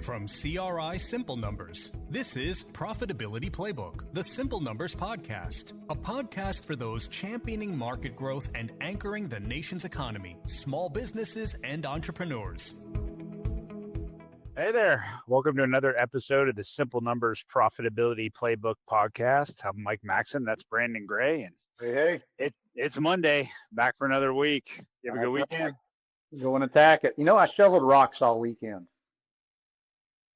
From CRI Simple Numbers, this is Profitability Playbook, the Simple Numbers Podcast, a podcast for those championing market growth and anchoring the nation's economy, small businesses, and entrepreneurs. Hey there. Welcome to another episode of the Simple Numbers Profitability Playbook Podcast. I'm Mike Maxon. That's Brandon Gray. And Hey. It's Monday. Back for another week. You have a good weekend? Go and attack it. You know, I shoveled rocks all weekend.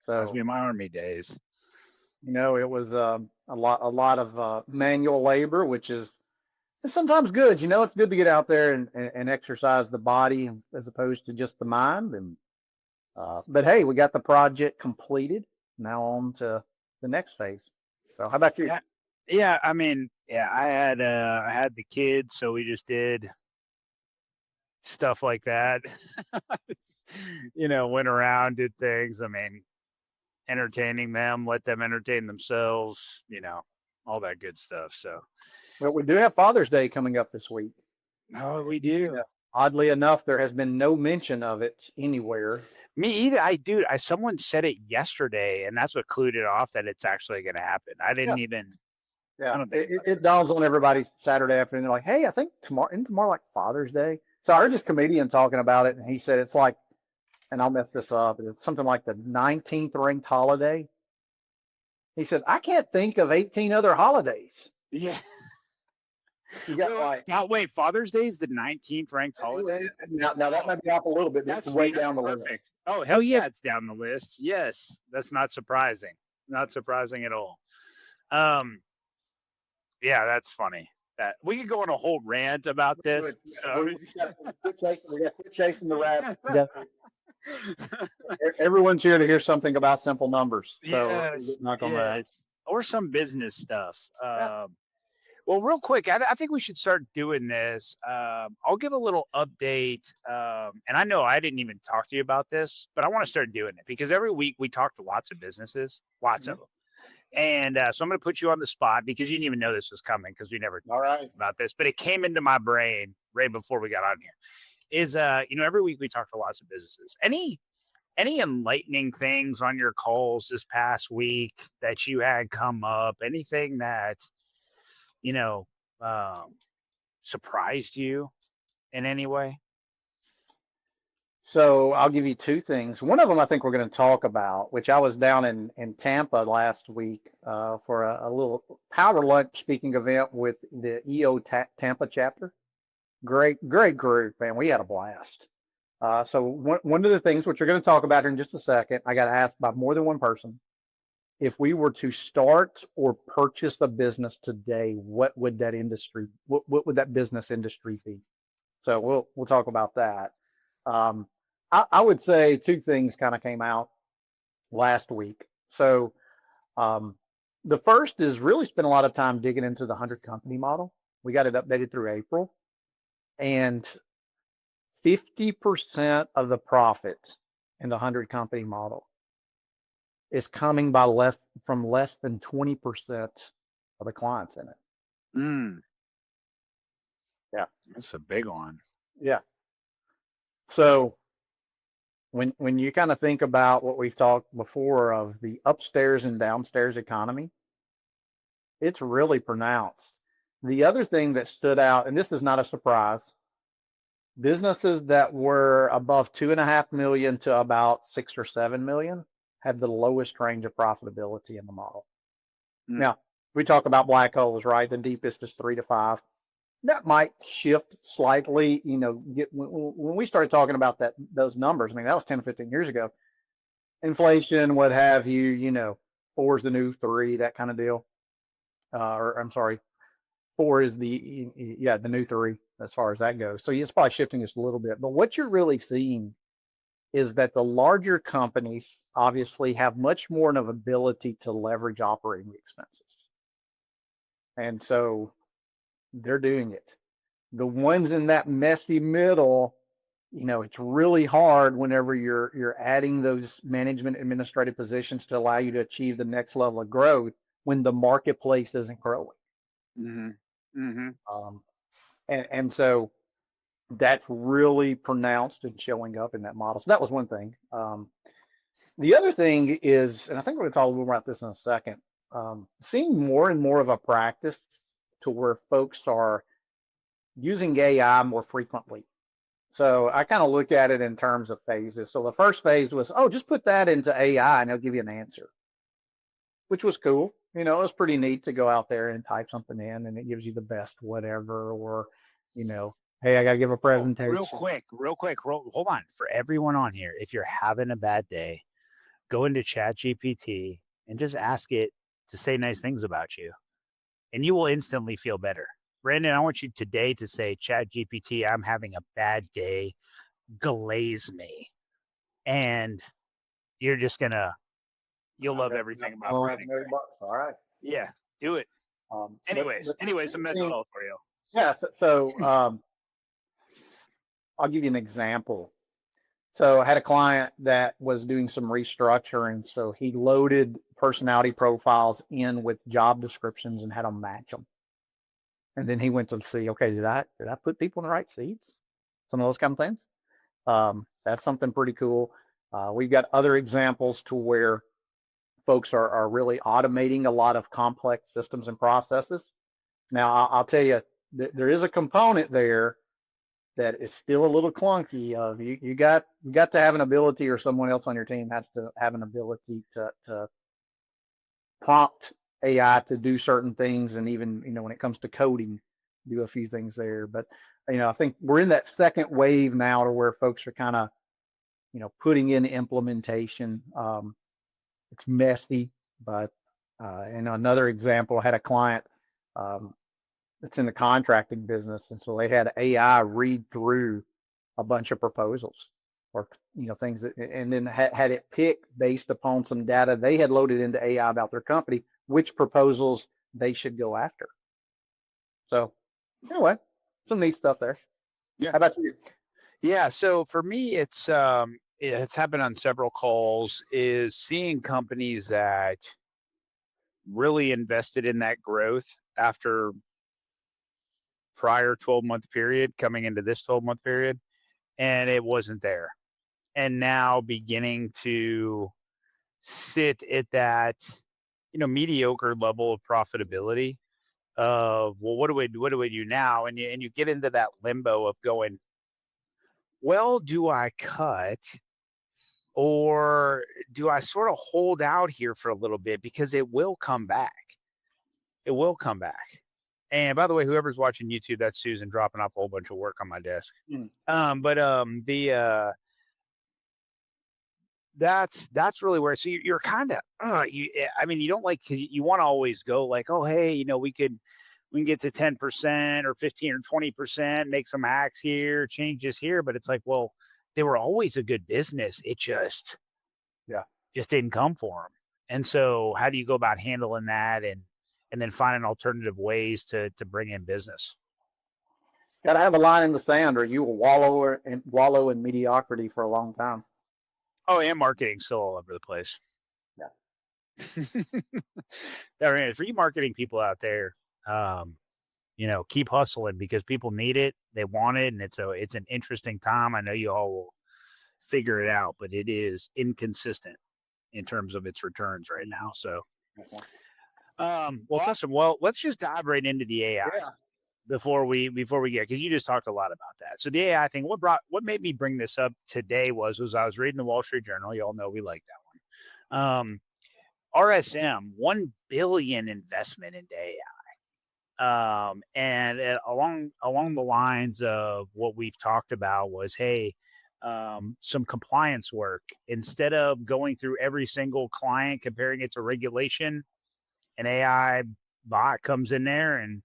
So Must be my Army days. You know, it was a lot of manual labor, which is sometimes good. You know, it's good to get out there and exercise the body as opposed to just the mind. And but hey, we got the project completed. Now on to the next phase. So how about you? Yeah. I mean, I had the kids, so we just did stuff like that. Went around, did things. I mean, entertaining them, let them entertain themselves, all that good stuff. So, well, we do have Father's Day coming up this week. Oh, we do. Yeah. Oddly enough, there has been no mention of it anywhere. Me either. Someone said it yesterday, and that's what clued it off that it's actually going to happen. I didn't even. Yeah, it dawns on everybody Saturday afternoon. They're like, "Hey, I think tomorrow like Father's Day." So I heard this comedian talking about it, and he said it's like, and I'll mess this up, it's something like the 19th ranked holiday. He said, I can't think of 18 other holidays. Yeah. You got now wait, Father's Day is the 19th ranked holiday? Now that might be off a little bit. That's way down the list. Oh, hell yeah, it's down the list. Yes, that's not surprising. Not surprising at all. Yeah, that's funny. That we could go on a whole rant about this. We got to quit chasing the rabbit. Everyone's here to hear something about simple numbers. So yes, not gonna or some business stuff. Well, real quick, I think we should start doing this. I'll give a little update. And I know I didn't even talk to you about this, but I want to start doing it because every week we talk to lots of businesses, lots of them. And so I'm going to put you on the spot because you didn't even know this was coming because we never talked about this, but it came into my brain right before we got on here. Is every week we talk to lots of businesses. Any enlightening things on your calls this past week that you had come up? Anything that surprised you in any way? So I'll give you two things. One of them I think we're going to talk about, which I was down in Tampa last week for a little powder lunch speaking event with the EO Tampa chapter. Great group, man. We had a blast. So one of the things which we're going to talk about here in just a second, I got asked by more than one person, if we were to start or purchase a business today, what would that business industry be? So we'll talk about that. I would say two things kind of came out last week. So the first is really spent a lot of time digging into the 100 company model. We got it updated through April. And 50% of the profit in the 100 company model is coming from less than 20% of the clients in it. Yeah. That's a big one. Yeah. So when you kind of think about what we've talked before of the upstairs and downstairs economy, it's really pronounced. The other thing that stood out, and this is not a surprise, businesses that were above 2.5 million to about 6 or 7 million had the lowest range of profitability in the model. Now, we talk about black holes, right? The deepest is 3 to 5. That might shift slightly, when we started talking about those numbers. I mean, that was 10 or 15 years ago. Inflation, what have you, 4 is the new 3, that kind of deal. Or I'm sorry, 4 is the new 3 as far as that goes. So it's probably shifting just a little bit. But what you're really seeing is that the larger companies obviously have much more of an ability to leverage operating expenses. And so they're doing it. The ones in that messy middle, it's really hard whenever you're adding those management administrative positions to allow you to achieve the next level of growth when the marketplace isn't growing. And so that's really pronounced and showing up in that model. So that was one thing. The other thing is, and I think we're going to talk a little more about this in a second, seeing more and more of a practice to where folks are using AI more frequently. So I kind of look at it in terms of phases. So the first phase was, oh, just put that into AI and they'll give you an answer, which was cool. It was pretty neat to go out there and type something in and it gives you the best whatever, or, hey, I got to give a presentation. Real quick, hold on. For everyone on here, if you're having a bad day, go into ChatGPT and just ask it to say nice things about you, and you will instantly feel better. Brandon, I want you today to say, ChatGPT, I'm having a bad day, glaze me. And you're just you'll love everything about Brandon. All right. Yeah, do it. Anyways, some mental health for you. Yeah. So I'll give you an example. So I had a client that was doing some restructuring. So he loaded personality profiles in with job descriptions and had them match them. And then he went to see, okay, did I put people in the right seats? Some of those kind of things. That's something pretty cool. We've got other examples to where folks are really automating a lot of complex systems and processes. Now, I'll tell you, there is a component there that is still a little clunky. You got to have an ability, or someone else on your team has to have an ability to prompt AI to do certain things, and even when it comes to coding, do a few things there. But I think we're in that second wave now, to where folks are kind of putting in implementation. It's messy, but another example, I had a client that's in the contracting business, and so they had AI read through a bunch of proposals, or things that, and then had it pick based upon some data they had loaded into AI about their company, which proposals they should go after. So anyway, some neat stuff there. Yeah. How about you? Yeah. So for me, it's happened on several calls, is seeing companies that really invested in that growth after prior 12-month period coming into this 12-month period, and it wasn't there. And now beginning to sit at that, mediocre level of profitability of, well, what do we do now? And you get into that limbo of going, well, do I cut, or do I sort of hold out here for a little bit, because it will come back. It will come back. And by the way, whoever's watching YouTube, that's Susan dropping off a whole bunch of work on my desk. That's really where, so you're kind of you don't like to, you want to always go like, oh, hey, we can get to 10% or 15 or 20%, make some hacks here, changes here, but it's like, well, they were always a good business. It just didn't come for them. And so how do you go about handling that, and then finding alternative ways to bring in business? Got to have a line in the sand, or you will wallow in mediocrity for a long time. Oh, and marketing's still all over the place. Yeah. For you marketing people out there, keep hustling, because people need it, they want it, and it's an interesting time. I know you all will figure it out, but it is inconsistent in terms of its returns right now. So, well, awesome. Well, let's just dive right into the AI before we get, because you just talked a lot about that. So the AI thing, what made me bring this up today was I was reading the Wall Street Journal. You all know we like that one. RSM, 1 billion investment into AI. And along the lines of what we've talked about was, hey, some compliance work. Instead of going through every single client, comparing it to regulation, an AI bot comes in there and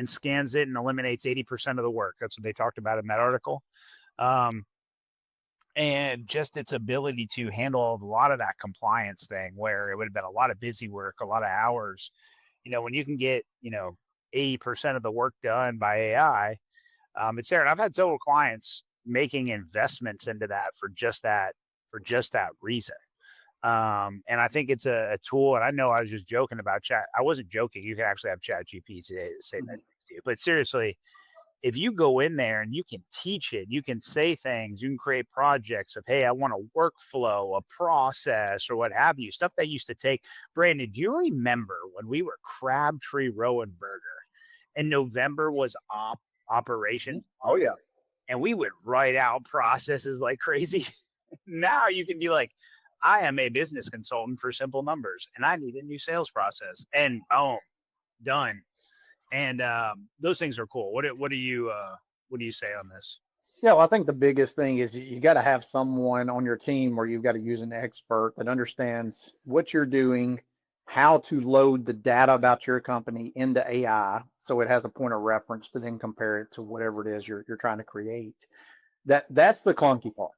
scans it and eliminates 80% of the work. That's what they talked about in that article. And just its ability to handle a lot of that compliance thing, where it would have been a lot of busy work, a lot of hours. When you can get, 80% of the work done by AI, it's there. And I've had several clients making investments into that for just that reason. And I think it's a tool. And I know I was just joking about chat. I wasn't joking. You can actually have ChatGPT today to say that to you. But seriously, if you go in there and you can teach it, you can say things, you can create projects of, hey, I want a workflow, a process, or what have you, stuff that used to take. Brandon, do you remember when we were Crabtree Rowenberger and November was operation? Oh yeah. And we would write out processes like crazy. Now you can be like, I am a business consultant for Simple Numbers and I need a new sales process, and boom, done. And those things are cool. What do you say on this? Yeah, well, I think the biggest thing is you got to have someone on your team where you've got to use an expert that understands what you're doing, how to load the data about your company into AI so it has a point of reference to then compare it to whatever it is you're trying to create. That's the clunky part.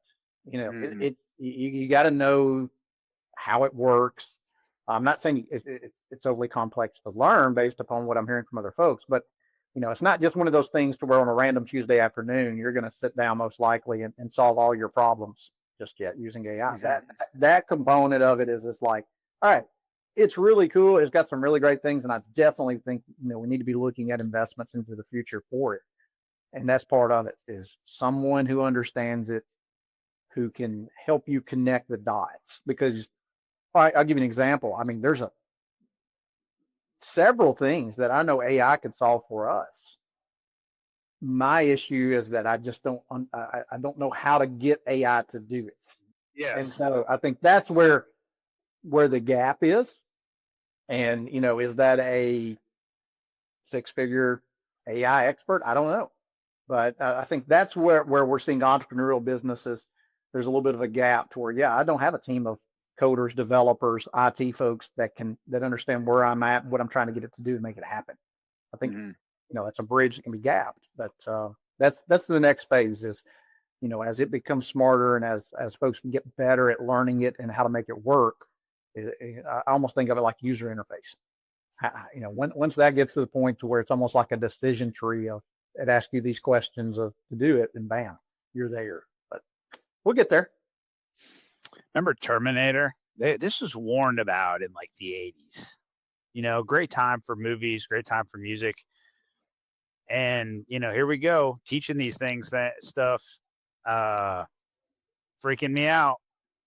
You got to know how it works. I'm not saying it's overly complex to learn based upon what I'm hearing from other folks, but it's not just one of those things to where on a random Tuesday afternoon you're going to sit down most likely and solve all your problems just yet using AI. Exactly. That component of it is just like, all right, it's really cool. It's got some really great things, and I definitely think we need to be looking at investments into the future for it. And that's part of it, is someone who understands it, who can help you connect the dots. Because I'll give you an example. I mean, there's several things that I know AI could solve for us. My issue is that I just don't know how to get AI to do it. Yes. And so I think that's where the gap is. And is that a 6-figure AI expert? I don't know, but I think that's where we're seeing entrepreneurial businesses. There's a little bit of a gap to where, I don't have a team of coders, developers, IT folks that understand where I'm at, what I'm trying to get it to do to make it happen. I think that's a bridge that can be gapped, but that's the next phase is, as it becomes smarter and as folks can get better at learning it and how to make it work. I almost think of it like user interface. Once that gets to the point to where it's almost like a decision tree of it asks you these questions to do it, and bam, you're there. But we'll get there. Remember Terminator? This was warned about in like the 80s. Great time for movies, great time for music. And, here we go, teaching these things, that stuff, freaking me out.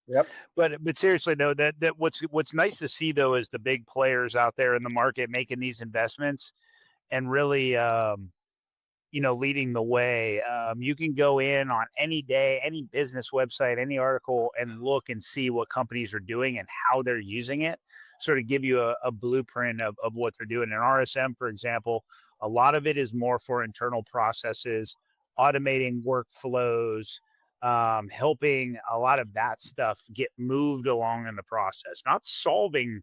Yep. But seriously though, that what's nice to see though is the big players out there in the market making these investments and really leading the way. You can go in on any day, any business website, any article, and look and see what companies are doing and how they're using it, sort of give you a blueprint of what they're doing. In RSM, for example, a lot of it is more for internal processes, automating workflows, helping a lot of that stuff get moved along in the process, not solving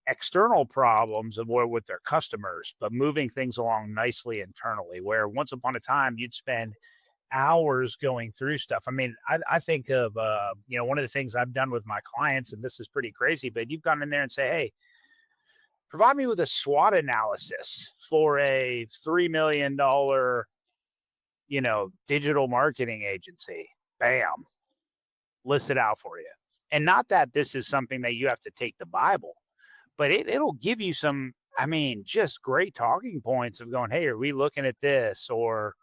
external problems of with their customers, but moving things along nicely internally, where once upon a time you'd spend hours going through stuff. I mean, I think of, one of the things I've done with my clients, and this is pretty crazy, but you've gone in there and say, hey, provide me with a SWOT analysis for a $3 million, digital marketing agency. Bam, list it out for you. And not that this is something that you have to take the Bible, but it'll give you some, just great talking points of going, hey, are we looking at this? Or,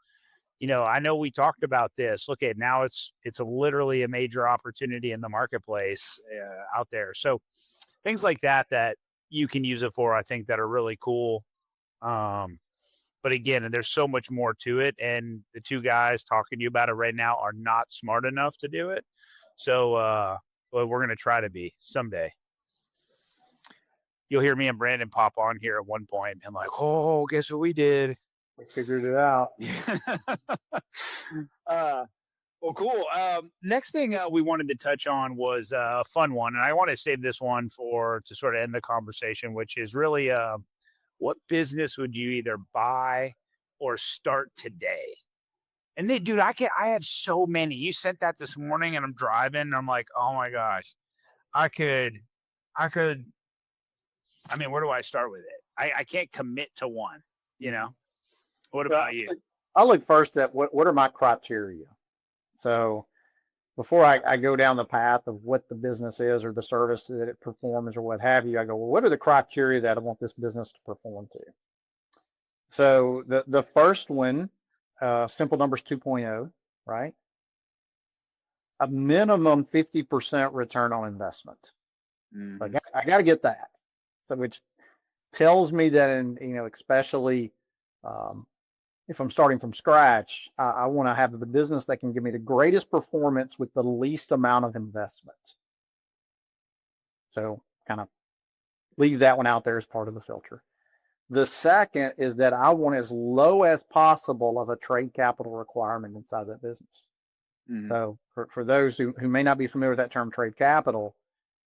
I know we talked about this. Look at now it's literally a major opportunity in the marketplace out there. So things like that you can use it for, I think, that are really cool. But again, there's so much more to it. And the two guys talking to you about it right now are not smart enough to do it. So we're going to try to be someday. You'll hear me and Brandon pop on here at one point and like, oh, guess what we did? We figured it out. Well, cool. Next thing we wanted to touch on was a fun one. And I want to save this one to sort of end the conversation, which is really what business would you either buy or start today? And then, dude, I have so many. You sent that this morning and I'm driving and I'm like, oh my gosh, I could, where do I start with it? I can't commit to one, What about you? I'll look first at what are my criteria. So before I go down the path of what the business is or the service that it performs or what have you, I go, well, what are the criteria that I want this business to perform to? So the first one Simple Numbers 2.0, right? A minimum 50% return on investment. Mhm. I got to get that. So, which tells me that, especially if I'm starting from scratch, I want to have the business that can give me the greatest performance with the least amount of investment. So, kind of leave that one out there as part of the filter. The second is that I want as low as possible of a trade capital requirement inside that business. Mhm. So for those who may not be familiar with that term, trade capital,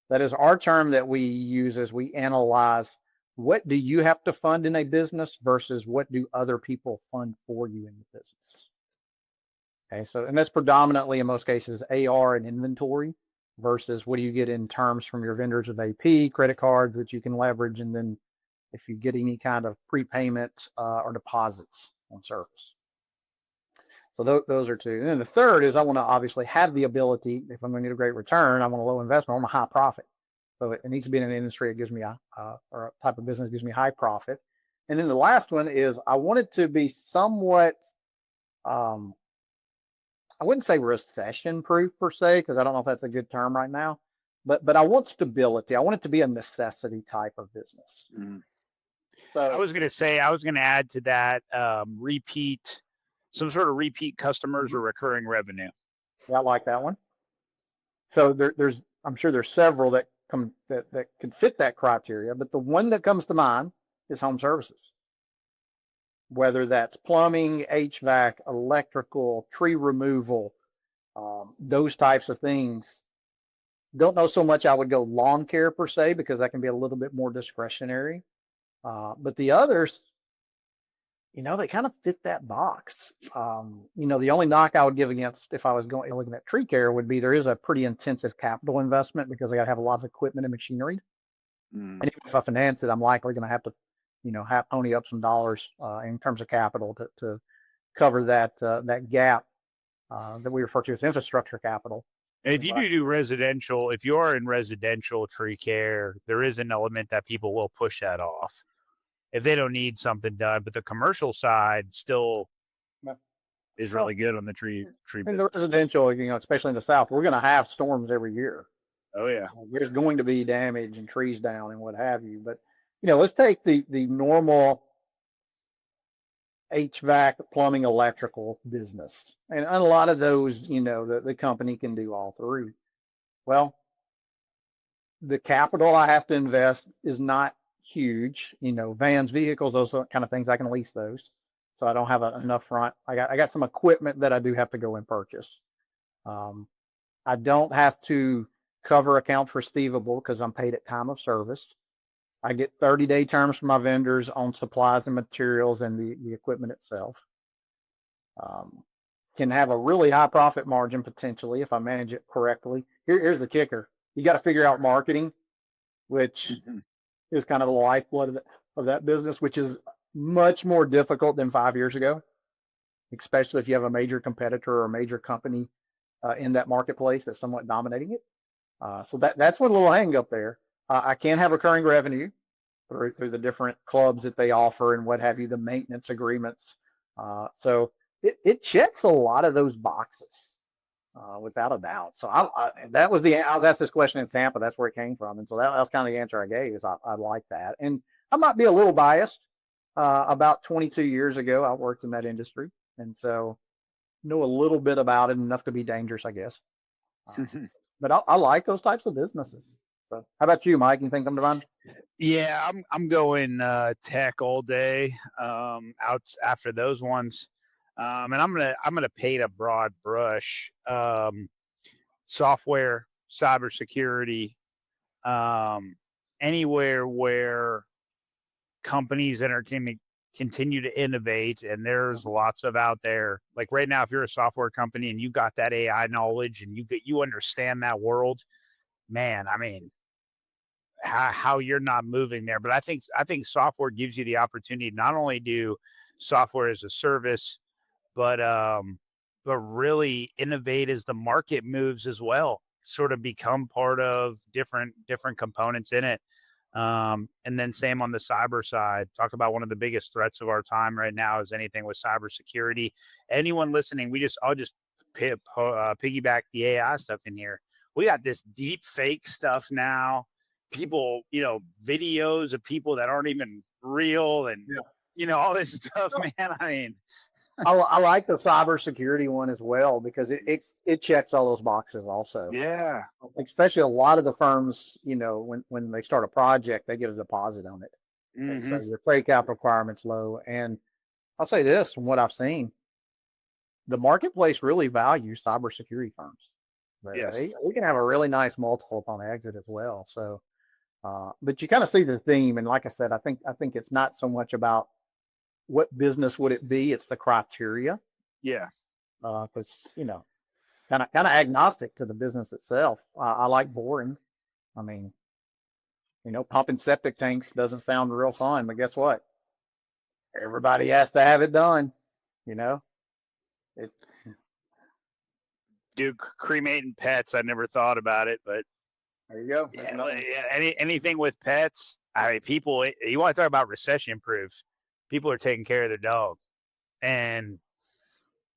that is our term that we use as we analyze what do you have to fund in a business versus what do other people fund for you in the business. Okay, so, and that's predominantly in most cases AR and inventory versus what do you get in terms from your vendors of AP, credit cards that you can leverage, and then if you get any kind of prepayment or deposits on service. So those are two. And then the third is I want to obviously have the ability, if I'm going to get a great return, I want a low investment, I want a high profit. So it needs to be in an industry that gives me or a type of business that gives me high profit. And then the last one is I want it to be somewhat, I wouldn't say recession proof per se, because I don't know if that's a good term right now, but I want stability. I want it to be a necessity type of business. Mm-hmm. So I was going to add to that some sort of repeat customers or recurring revenue. Yeah, I like that one. So I'm sure there's several that could fit that criteria, but the one that comes to mind is home services. Whether that's plumbing, HVAC, electrical, tree removal, those types of things. Don't know so much I would go lawn care per se, because that can be a little bit more discretionary. But the others, they kind of fit that box. The only knock I would give against if I was looking at tree care would be there is a pretty intensive capital investment because I got to have a lot of equipment and machinery. And even if I finance it, I'm likely going to have to, pony up some dollars in terms of capital to cover that gap that we refer to as infrastructure capital. And if you do residential, if you're in residential tree care, there is an element that people will push that off if they don't need something done. But the commercial side still is really good on the tree. And the residential, especially in the South, we're going to have storms every year. Oh yeah, there's going to be damage and trees down and what have you. But let's take the normal HVAC, plumbing, electrical business, and a lot of those, the company can do all three. Well, the capital I have to invest is not huge. Vans, vehicles, those kind of things, I can lease those, so I don't have enough front. I got some equipment that I do have to go and purchase. I don't have to cover accounts receivable because I'm paid at time of service. I get 30-day terms from my vendors on supplies and materials and the equipment itself. Can have a really high profit margin potentially if I manage it correctly. Here's the kicker. You got to figure out marketing, which is kind of the lifeblood of that business, which is much more difficult than 5 years ago, especially if you have a major competitor or a major company in that marketplace that's somewhat dominating it. So that's one little hang up there. I can have recurring revenue through the different clubs that they offer and what have you, the maintenance agreements. So it checks a lot of those boxes without a doubt. So I was asked this question in Tampa. That's where it came from. And so that was kind of the answer I gave is I like that. And I might be a little biased. About 22 years ago, I worked in that industry. And so know a little bit about it, enough to be dangerous, I guess. But I like those types of businesses. So how about you, Mike? Anything come to mind? Yeah, I'm going tech all day. Out after those ones, and I'm gonna paint a broad brush. Software, cybersecurity, anywhere where companies that are going to continue to innovate, and there's lots of out there. Like right now, if you're a software company and you got that AI knowledge and you understand that world, man, I mean, how you're not moving there. But I think software gives you the opportunity to not only do software as a service, but really innovate as the market moves as well. Sort of become part of different components in it. And then same on the cyber side. Talk about one of the biggest threats of our time right now is anything with cybersecurity. Anyone listening, I'll just piggyback the AI stuff in here. We got this deep fake stuff now. People, videos of people that aren't even real, and all this stuff, man. I mean, I like the cybersecurity one as well because it checks all those boxes also. Yeah. Especially a lot of the firms, when they start a project, they get a deposit on it. Mm-hmm. So your trade capital requirement's low. And I'll say this from what I've seen, the marketplace really values cybersecurity firms. Yes. They can have a really nice multiple upon exit as well. So, but you kind of see the theme. And like I said, I think it's not so much about what business would it be, it's the criteria. Yeah. Because, kind of agnostic to the business itself. I like boring. I mean, pumping septic tanks doesn't sound real fun, but guess what? Everybody has to have it done. Dude, cremating pets, I never thought about it, but there you go. Anything with pets. I mean, people. You want to talk about recession proof? People are taking care of their dogs, and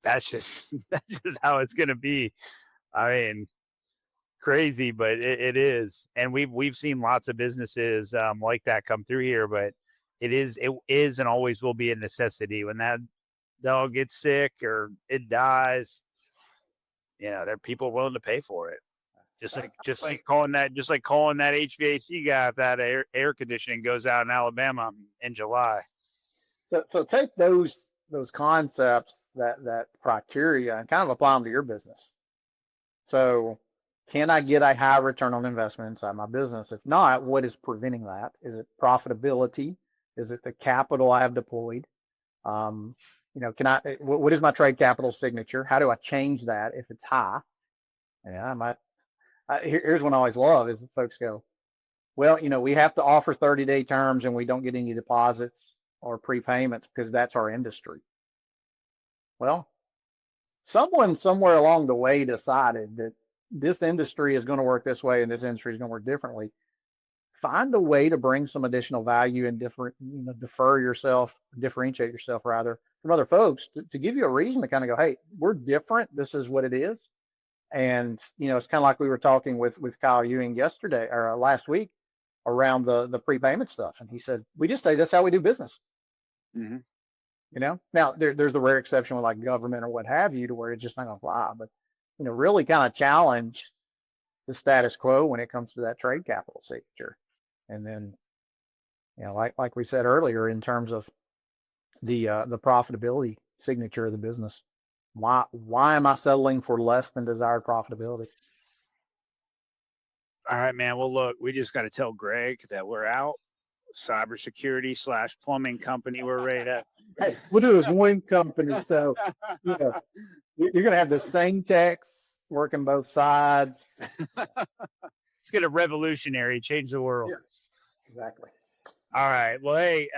that's just how it's gonna be. I mean, crazy, but it is, and we've seen lots of businesses like that come through here, but it is and always will be a necessity when that dog gets sick or it dies. There are people willing to pay for it. Just like calling that HVAC guy if that air conditioning goes out in Alabama in July. So take those concepts, that criteria, and kind of apply them to your business. So can I get a high return on investment inside my business? If not, what is preventing that? Is it profitability? Is it the capital I have deployed? What is my trade capital signature? How do I change that if it's high? Yeah, here's one I always love is folks go, well, we have to offer 30-day terms and we don't get any deposits or prepayments because that's our industry. Well, someone somewhere along the way decided that this industry is going to work this way and this industry is going to work differently. Find a way to bring some additional value and differentiate yourself rather from other folks to give you a reason to kind of go, hey, we're different. This is what it is. And, it's kind of like we were talking with Kyle Ewing yesterday or last week around the prepayment stuff. And he said, we just say that's how we do business. Mm-hmm. Now there's the rare exception with like government or what have you to where it's just not going to fly. But, really kind of challenge the status quo when it comes to that trade capital signature. And then, like we said earlier, in terms of the profitability signature of the business, why am I settling for less than desired profitability? All right, man. Well, look, we just got to tell Greg that we're out. Cybersecurity / plumbing company. We're ready to. Hey, we'll do it as one company. So, you're going to have the same techs working both sides. It's going to revolutionary, change the world. Yes, exactly. All right. Well, hey,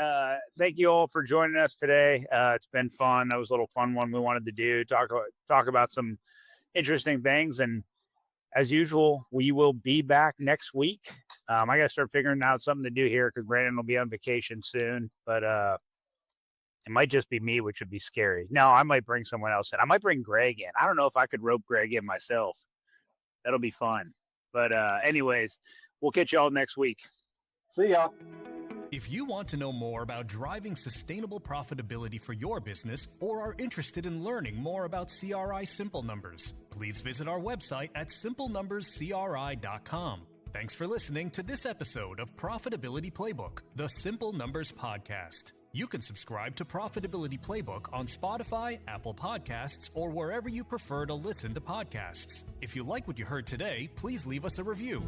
thank you all for joining us today. It's been fun. That was a little fun one we wanted to do. Talk about some interesting things. And as usual, we will be back next week. I got to start figuring out something to do here because Brandon will be on vacation soon. But it might just be me, which would be scary. No, I might bring someone else in. I might bring Greg in. I don't know if I could rope Greg in myself. That'll be fun. But anyways, we'll catch y'all next week. See y'all. If you want to know more about driving sustainable profitability for your business or are interested in learning more about CRI Simple Numbers, please visit our website at simplenumberscri.com. Thanks for listening to this episode of Profitability Playbook, the Simple Numbers Podcast. You can subscribe to Profitability Playbook on Spotify, Apple Podcasts, or wherever you prefer to listen to podcasts. If you like what you heard today, please leave us a review.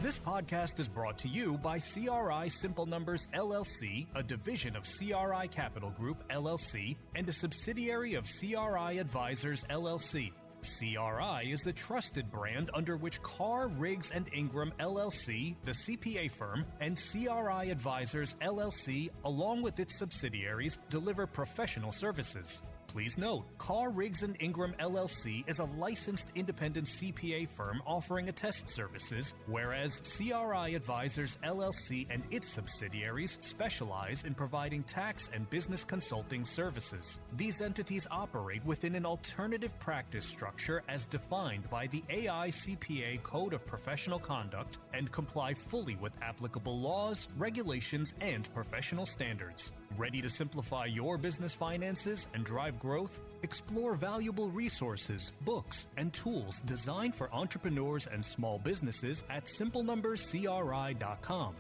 This podcast is brought to you by CRI Simple Numbers LLC, a division of CRI Capital Group LLC, and a subsidiary of CRI Advisors LLC. CRI is the trusted brand under which Carr, Riggs & Ingram LLC, the CPA firm, and CRI Advisors LLC, along with its subsidiaries, deliver professional services. Please note, Carr, Riggs & Ingram LLC is a licensed independent CPA firm offering attest services, whereas CRI Advisors LLC and its subsidiaries specialize in providing tax and business consulting services. These entities operate within an alternative practice structure as defined by the AICPA Code of Professional Conduct and comply fully with applicable laws, regulations, and professional standards. Ready to simplify your business finances and drive growth? Explore valuable resources, books, and tools designed for entrepreneurs and small businesses at simplenumberscri.com.